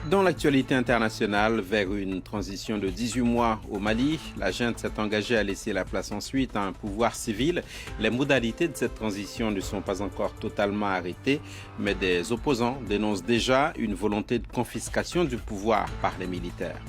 Dans l'actualité internationale, vers une transition de 18 mois au Mali, la junte s'est engagée à laisser la place ensuite à un pouvoir civil. Les modalités de cette transition ne sont pas encore totalement arrêtées, mais des opposants dénoncent déjà une volonté de confiscation du pouvoir par les militaires.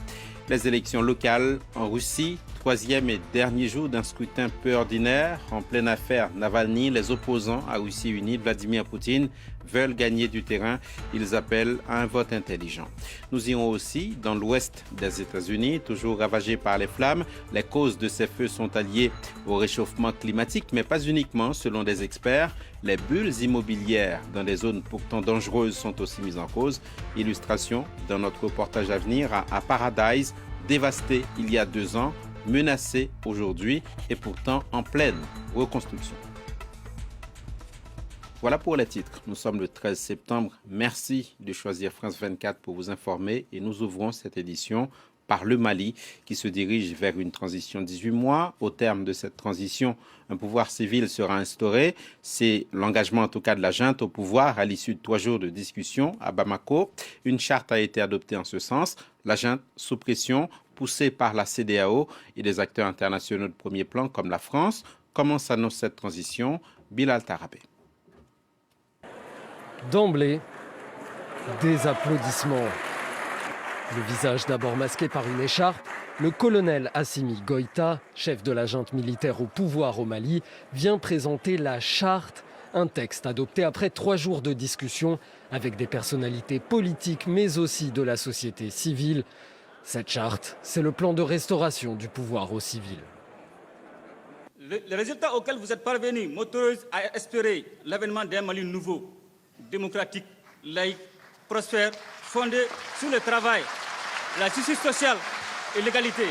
Les élections locales en Russie, troisième et dernier jour d'un scrutin peu ordinaire. En pleine affaire Navalny, les opposants à Russie unie, Vladimir Poutine, veulent gagner du terrain. Ils appellent à un vote intelligent. Nous irons aussi dans l'ouest des États-Unis, toujours ravagé par les flammes. Les causes de ces feux sont liées au réchauffement climatique, mais pas uniquement, selon des experts. Les bulles immobilières dans des zones pourtant dangereuses sont aussi mises en cause. Illustration dans notre reportage à venir à Paradise, dévasté il y a 2 ans, menacé aujourd'hui et pourtant en pleine reconstruction. Voilà pour les titres. Nous sommes le 13 septembre. Merci de choisir France 24 pour vous informer et nous ouvrons cette édition par le Mali qui se dirige vers une transition de 18 mois. Au terme de cette transition, un pouvoir civil sera instauré. C'est l'engagement en tout cas de la junte au pouvoir à l'issue de 3 jours de discussion à Bamako. Une charte a été adoptée en ce sens. La junte sous pression, poussée par la CEDEAO et des acteurs internationaux de premier plan comme la France. Comment s'annonce cette transition? Bilal Tarabé. D'emblée, des applaudissements. Le visage d'abord masqué par une écharpe, le colonel Assimi Goïta, chef de la junte militaire au pouvoir au Mali, vient présenter la charte, un texte adopté après 3 jours de discussion avec des personnalités politiques mais aussi de la société civile. Cette charte, c'est le plan de restauration du pouvoir aux civils. Le résultat auquel vous êtes parvenus m'autorise à espérer l'avènement d'un Mali nouveau, démocratique, laïque, prospère, fondé sur le travail, la justice sociale et l'égalité.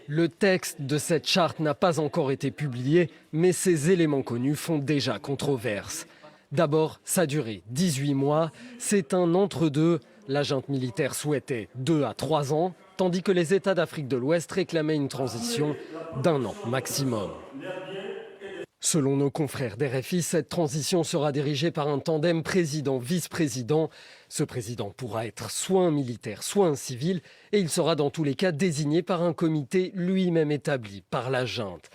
Le texte de cette charte n'a pas encore été publié, mais ses éléments connus font déjà controverse. D'abord, sa durée, 18 mois, c'est un entre-deux. La junte militaire souhaitait 2 à 3 ans, tandis que les États d'Afrique de l'Ouest réclamaient une transition d'1 an maximum. Selon nos confrères d'RFI, cette transition sera dirigée par un tandem président-vice-président. Ce président pourra être soit un militaire, soit un civil, et il sera dans tous les cas désigné par un comité lui-même établi par la junte.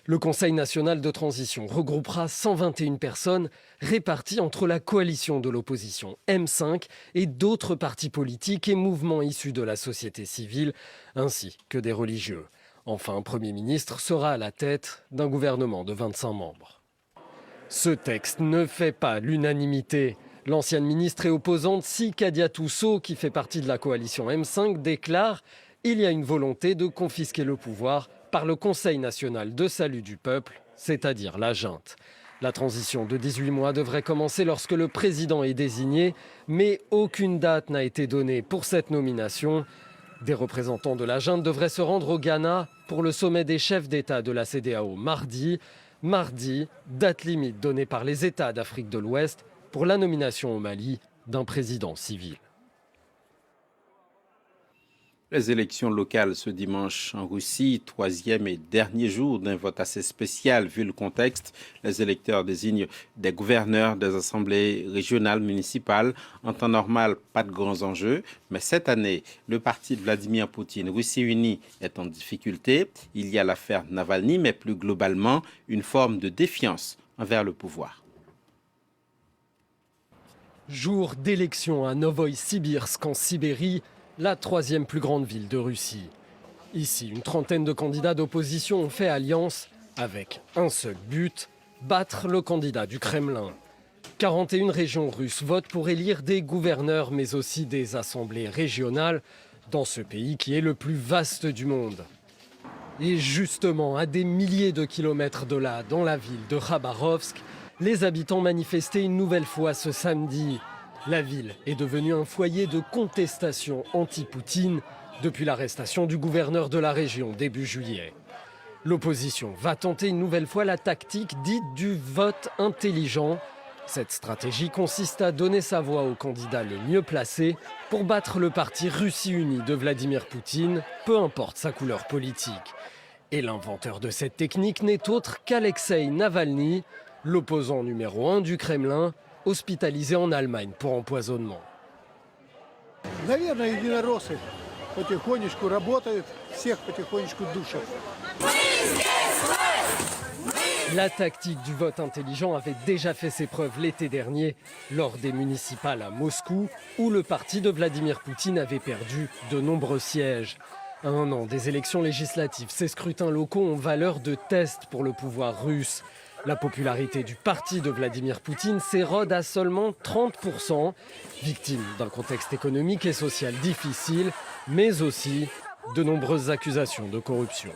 Le Conseil national de transition regroupera 121 personnes réparties entre la coalition de l'opposition M5 et d'autres partis politiques et mouvements issus de la société civile, ainsi que des religieux. Enfin, un Premier ministre sera à la tête d'un gouvernement de 25 membres. Ce texte ne fait pas l'unanimité. L'ancienne ministre et opposante Sikadia Tousso, qui fait partie de la coalition M5, déclare « Il y a une volonté de confisquer le pouvoir par le Conseil national de salut du peuple, c'est-à-dire la junte ». La transition de 18 mois devrait commencer lorsque le président est désigné, mais aucune date n'a été donnée pour cette nomination. Des représentants de la junte devraient se rendre au Ghana pour le sommet des chefs d'État de la CEDEAO mardi. Mardi, date limite donnée par les États d'Afrique de l'Ouest pour la nomination au Mali d'un président civil. Les élections locales ce dimanche en Russie, troisième et dernier jour d'un vote assez spécial vu le contexte. Les électeurs désignent des gouverneurs des assemblées régionales municipales. En temps normal, pas de grands enjeux. Mais cette année, le parti de Vladimir Poutine, Russie unie, est en difficulté. Il y a l'affaire Navalny, mais plus globalement, une forme de défiance envers le pouvoir. Jour d'élection à Novoï-Sibirsk en Sibérie, la 3e plus grande ville de Russie. Ici, une trentaine de candidats d'opposition ont fait alliance avec un seul but, battre le candidat du Kremlin. 41 régions russes votent pour élire des gouverneurs, mais aussi des assemblées régionales dans ce pays qui est le plus vaste du monde. Et justement, à des milliers de kilomètres de là, dans la ville de Khabarovsk, les habitants manifestaient une nouvelle fois ce samedi. La ville est devenue un foyer de contestation anti-Poutine depuis l'arrestation du gouverneur de la région début juillet. L'opposition va tenter une nouvelle fois la tactique dite du vote intelligent. Cette stratégie consiste à donner sa voix au candidat le mieux placé pour battre le parti Russie unie de Vladimir Poutine, peu importe sa couleur politique. Et l'inventeur de cette technique n'est autre qu'Alexeï Navalny, l'opposant numéro 1 du Kremlin, hospitalisé en Allemagne pour empoisonnement. Наверное, единороссы потихонечку работают, всех потихонечку душат. La tactique du vote intelligent avait déjà fait ses preuves l'été dernier lors des municipales à Moscou où le parti de Vladimir Poutine avait perdu de nombreux sièges. À un an des élections législatives, ces scrutins locaux ont valeur de test pour le pouvoir russe. La popularité du parti de Vladimir Poutine s'érode à seulement 30%, victime d'un contexte économique et social difficile, mais aussi de nombreuses accusations de corruption.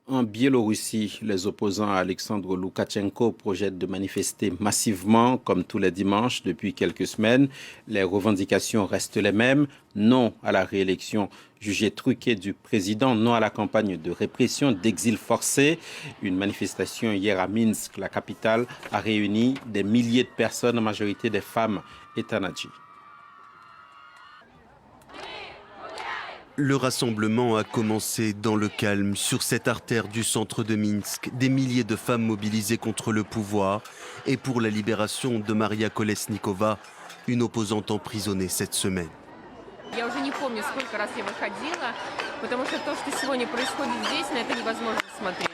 En Biélorussie, les opposants à Alexandre Loukachenko projettent de manifester massivement, comme tous les dimanches depuis quelques semaines. Les revendications restent les mêmes. Non à la réélection jugée truquée du président, non à la campagne de répression, d'exil forcé. Une manifestation hier à Minsk, la capitale, a réuni des milliers de personnes, en majorité des femmes et Tanadji. Le rassemblement a commencé dans le calme sur cette artère du centre de Minsk. Des milliers de femmes mobilisées contre le pouvoir et pour la libération de Maria Kolesnikova, une opposante emprisonnée cette semaine. Я уже не помню, сколько раз я выходила, потому что то, что сегодня происходит здесь, на это невозможно смотреть.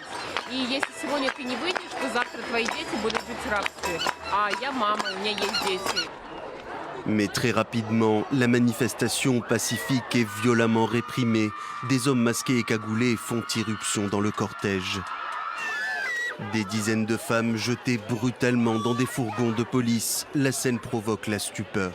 И если сегодня ты не выйдешь, то завтра твои дети будут жить в рабстве. А я мама, у меня есть дети. Mais très rapidement, la manifestation pacifique est violemment réprimée. Des hommes masqués et cagoulés font irruption dans le cortège. Des dizaines de femmes jetées brutalement dans des fourgons de police. La scène provoque la stupeur.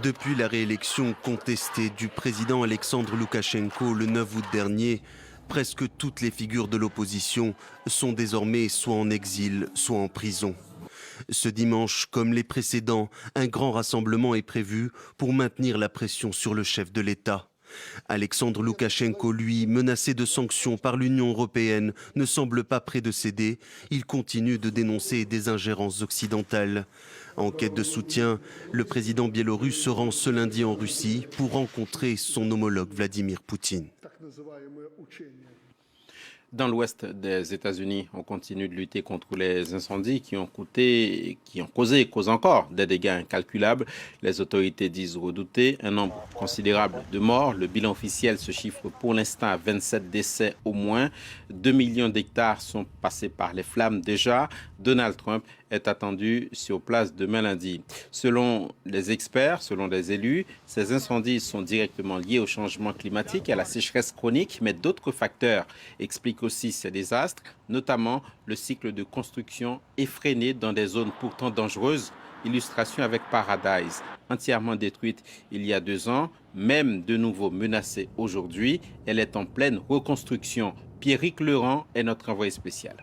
Depuis la réélection contestée du président Alexandre Loukachenko le 9 août dernier, presque toutes les figures de l'opposition sont désormais soit en exil, soit en prison. Ce dimanche, comme les précédents, un grand rassemblement est prévu pour maintenir la pression sur le chef de l'État. Alexandre Loukachenko, lui, menacé de sanctions par l'Union européenne, ne semble pas prêt de céder. Il continue de dénoncer des ingérences occidentales. En quête de soutien, le président biélorusse se rend ce lundi en Russie pour rencontrer son homologue Vladimir Poutine. Dans l'ouest des États-Unis, on continue de lutter contre les incendies qui ont causé et causent encore des dégâts incalculables. Les autorités disent redouter un nombre considérable de morts. Le bilan officiel se chiffre pour l'instant à 27 décès au moins. 2 millions d'hectares sont passés par les flammes déjà. Donald Trump est attendu sur place demain lundi. Selon les experts, selon les élus, ces incendies sont directement liés au changement climatique et à la sécheresse chronique, mais d'autres facteurs expliquent aussi ces désastres, notamment le cycle de construction effréné dans des zones pourtant dangereuses. Illustration avec Paradise, entièrement détruite il y a 2 ans, même de nouveau menacée aujourd'hui. Elle est en pleine reconstruction. Pierrick Leurent est notre envoyé spécial.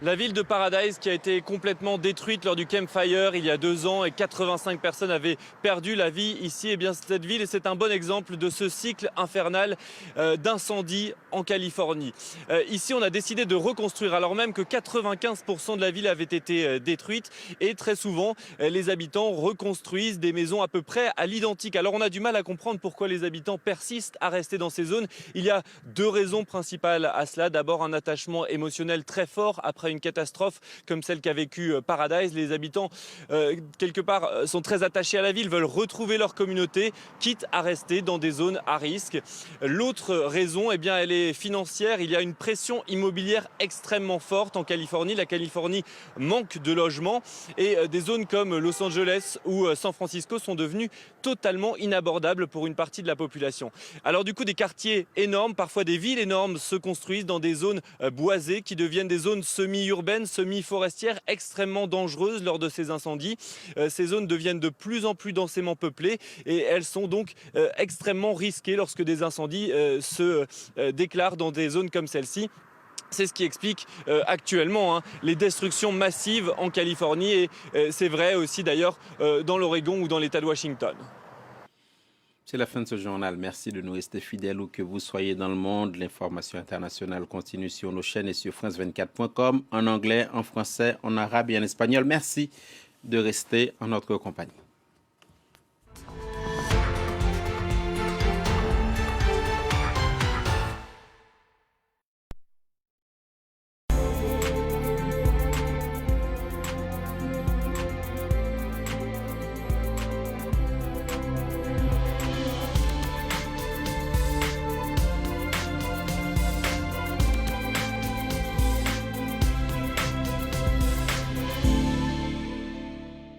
La ville de Paradise qui a été complètement détruite lors du campfire il y a 2 ans et 85 personnes avaient perdu la vie ici. Et bien cette ville, c'est un bon exemple de ce cycle infernal d'incendie en Californie. Ici, on a décidé de reconstruire alors même que 95% de la ville avait été détruite et très souvent, les habitants reconstruisent des maisons à peu près à l'identique. Alors on a du mal à comprendre pourquoi les habitants persistent à rester dans ces zones. Il y a 2 raisons principales à cela. D'abord, un attachement émotionnel très fort après une catastrophe comme celle qu'a vécue Paradise. Les habitants, quelque part, sont très attachés à la ville, veulent retrouver leur communauté, quitte à rester dans des zones à risque. L'autre raison, eh bien, elle est financière. Il y a une pression immobilière extrêmement forte en Californie. La Californie manque de logements et des zones comme Los Angeles ou San Francisco sont devenues totalement inabordables pour une partie de la population. Alors du coup, des quartiers énormes, parfois des villes énormes se construisent dans des zones boisées qui deviennent des zones semi-urbaines, semi-forestières, extrêmement dangereuses lors de ces incendies. Ces zones deviennent de plus en plus densément peuplées et elles sont donc extrêmement risquées lorsque des incendies se déclarent dans des zones comme celle-ci. C'est ce qui explique actuellement les destructions massives en Californie et c'est vrai aussi d'ailleurs dans l'Oregon ou dans l'État de Washington. C'est la fin de ce journal. Merci de nous rester fidèles où que vous soyez dans le monde. L'information internationale continue sur nos chaînes et sur france24.com, en anglais, en français, en arabe et en espagnol. Merci de rester en notre compagnie.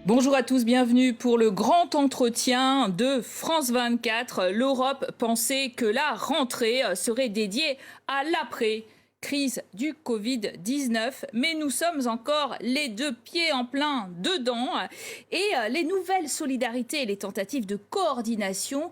Bonjour à tous, bienvenue pour le grand entretien de France 24. L'Europe pensait que la rentrée serait dédiée à l'après-crise du Covid-19, mais nous sommes encore les deux pieds en plein dedans. Et les nouvelles solidarités et les tentatives de coordination